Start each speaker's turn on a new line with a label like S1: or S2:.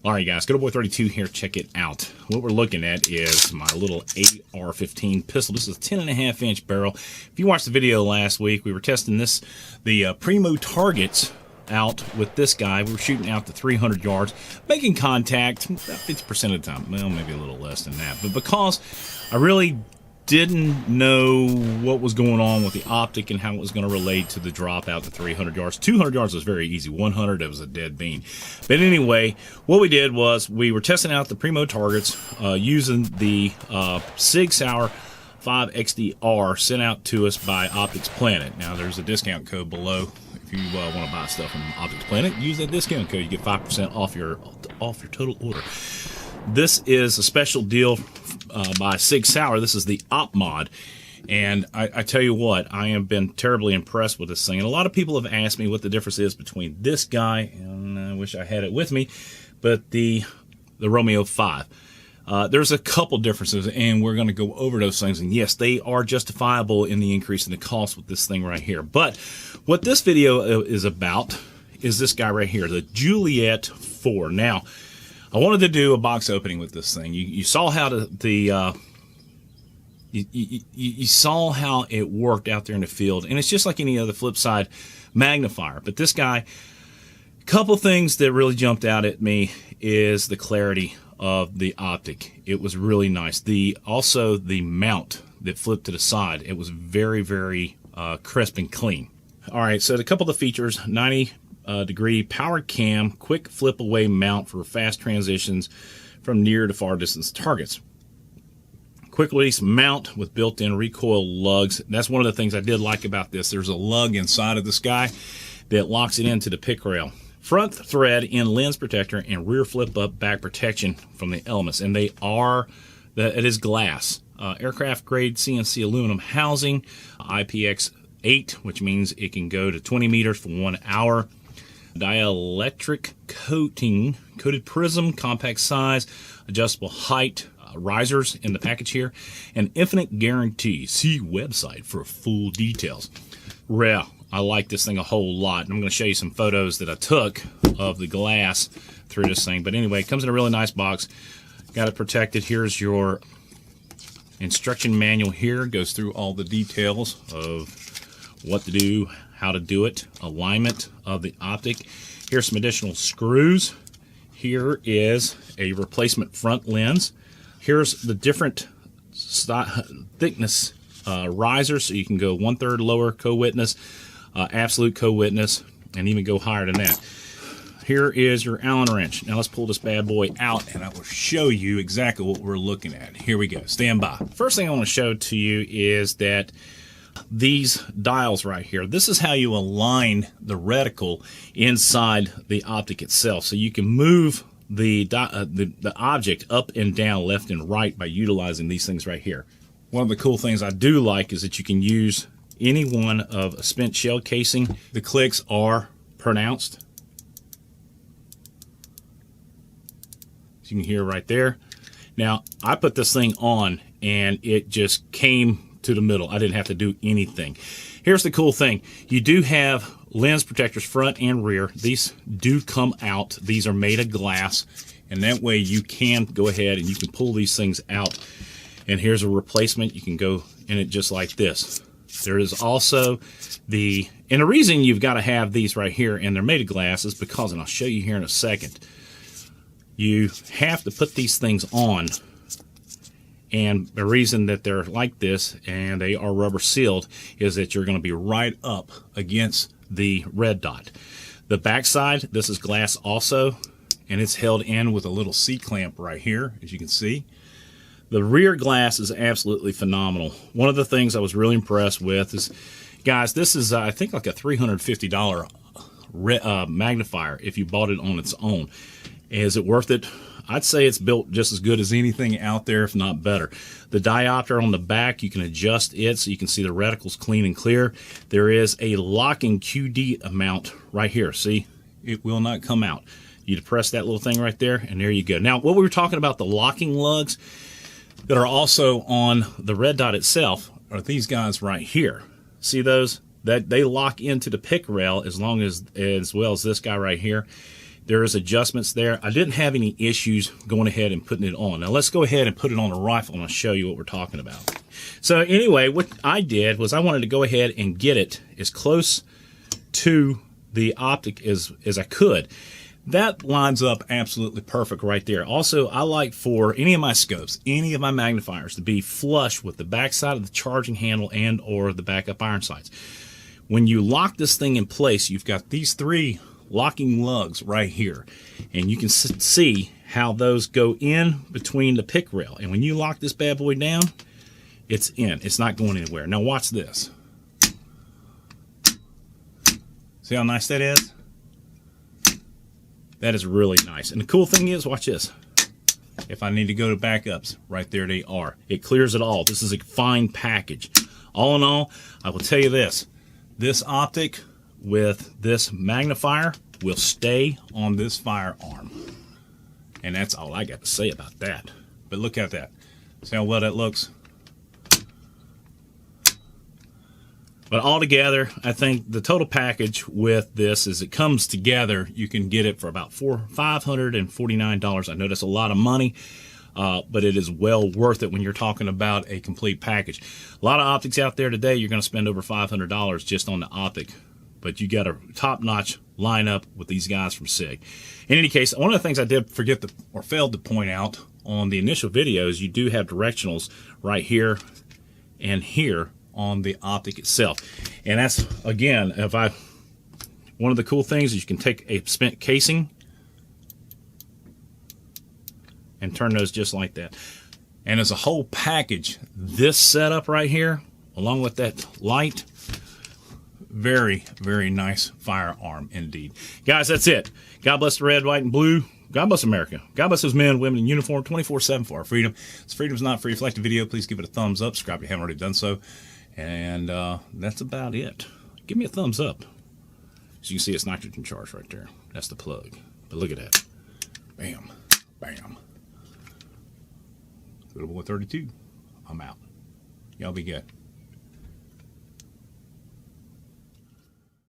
S1: Alright guys, Good Old Boy 32 here, check it out. What we're looking at is my little AR-15 pistol. This is a 10.5 inch barrel. If you watched the video last week, we were testing the Primo targets out with this guy. We were shooting out to 300 yards, making contact about 50% of the time. Well, maybe a little less than that. But because I really didn't know what was going on with the optic and how it was going to relate to the drop out to 300 yards. 200 yards was very easy. 100, it was a dead bean. But anyway, what we did was we were testing out the Primo targets using the SIG SAUER 5XDR sent out to us by Optics Planet. Now, there's a discount code below. If you want to buy stuff from Optics Planet, use that discount code. You get 5% off your total order. This is a special deal by SIG SAUER. This is the OPMOD. And I tell you what, I have been terribly impressed with this thing. And a lot of people have asked me what the difference is between this guy, and I wish I had it with me, but the Romeo 5. There's a couple differences, and we're going to go over those things. And yes, they are justifiable in the increase in the cost with this thing right here. But what this video is about is this guy right here, the JULIET4. Now, I wanted to do a box opening with this thing. You saw how you saw how it worked out there in the field, and it's just like any other flip side magnifier. But this guy, a couple things that really jumped out at me is the clarity of the optic. It was really nice. Also the mount that flipped to the side, it was very, very crisp and clean. All right, so a couple of the features: 90-degree PowerCam quick flip away mount for fast transitions from near to far distance targets. Quick release mount with built-in recoil lugs. That's one of the things I did like about this. There's a lug inside of this guy that locks it into the pick rail. Front thread in lens protector and rear flip up back protection from the elements. And it is glass. Aircraft grade CNC aluminum housing, IPX8, which means it can go to 20 meters for 1 hour. Dielectric coated prism, compact size, adjustable height, risers in the package here, and infinite guarantee. See website for full details. Yeah, I like this thing a whole lot, and I'm going to show you some photos that I took of the glass through this thing. But anyway, it comes in a really nice box. Got it protected. Here's your instruction manual here. Goes through all the details of what to do, how to do it, alignment of the optic. Here's some additional screws. Here is a replacement front lens. Here's the different thickness riser, so you can go 1/3 lower co-witness, absolute co-witness, and even go higher than that. Here is your Allen wrench. Now let's pull this bad boy out, and I will show you exactly what we're looking at. Here we go. Stand by. First thing I want to show to you is that these dials right here, this is how you align the reticle inside the optic itself. So you can move the object up and down, left and right by utilizing these things right here. One of the cool things I do like is that you can use any one of a spent shell casing. The clicks are pronounced. As you can hear right there. Now, I put this thing on and it just came to the middle. I didn't have to do anything. Here's the cool thing. You do have lens protectors front and rear. These do come out. These are made of glass, and that way you can go ahead and you can pull these things out. And here's a replacement. You can go in it just like this. There is also and the reason you've got to have these right here and they're made of glass is because, and I'll show you here in a second, you have to put these things on. And the reason that they're like this and they are rubber sealed is that you're going to be right up against the red dot. The back side, this is glass also, and it's held in with a little C-clamp right here, as you can see. The rear glass is absolutely phenomenal. One of the things I was really impressed with is, guys, this is I think like a $350 magnifier if you bought it on its own. Is it worth it? I'd say it's built just as good as anything out there, if not better. The diopter on the back, you can adjust it so you can see the reticles clean and clear. There is a locking QD mount right here. See, it will not come out. You depress that little thing right there, and there you go. Now, what we were talking about, the locking lugs that are also on the red dot itself, are these guys right here. See those? That they lock into the pick rail as well as this guy right here. There is adjustments there. I didn't have any issues going ahead and putting it on. Now let's go ahead and put it on a rifle and I'll show you what we're talking about. So anyway, what I did was I wanted to go ahead and get it as close to the optic as I could. That lines up absolutely perfect right there. Also, I like for any of my scopes, any of my magnifiers to be flush with the backside of the charging handle and or the backup iron sights. When you lock this thing in place, you've got these 3 locking lugs right here. And you can see how those go in between the pick rail. And when you lock this bad boy down, it's in. It's not going anywhere. Now watch this. See how nice that is? That is really nice. And the cool thing is, watch this. If I need to go to backups, right there they are. It clears it all. This is a fine package. All in all, I will tell you this. This optic with this magnifier will stay on this firearm. And that's all I got to say about that. But look at that. See how well that looks? But altogether, I think the total package with this is it comes together. You can get it for about $549. I know that's a lot of money, but it is well worth it when you're talking about a complete package. A lot of optics out there today, you're going to spend over $500 just on the optic. But you got a top-notch lineup with these guys from SIG. In any case, one of the things I did forget to, or failed to point out on the initial videos, you do have directionals right here and here on the optic itself. And that's, again, one of the cool things is you can take a spent casing and turn those just like that. And as a whole package, this setup right here, along with that light, very, very nice firearm indeed. Guys, that's it. God bless the red, white, and blue. God bless America. God bless those men and women in uniform 24/7 for our freedom. This freedom is not free. If you like the video, please give it a thumbs up. Subscribe if you haven't already done so. And that's about it. Give me a thumbs up. As you can see, it's nitrogen charged right there. That's the plug. But look at that. Bam. Bam. Little boy 32. I'm out. Y'all be good.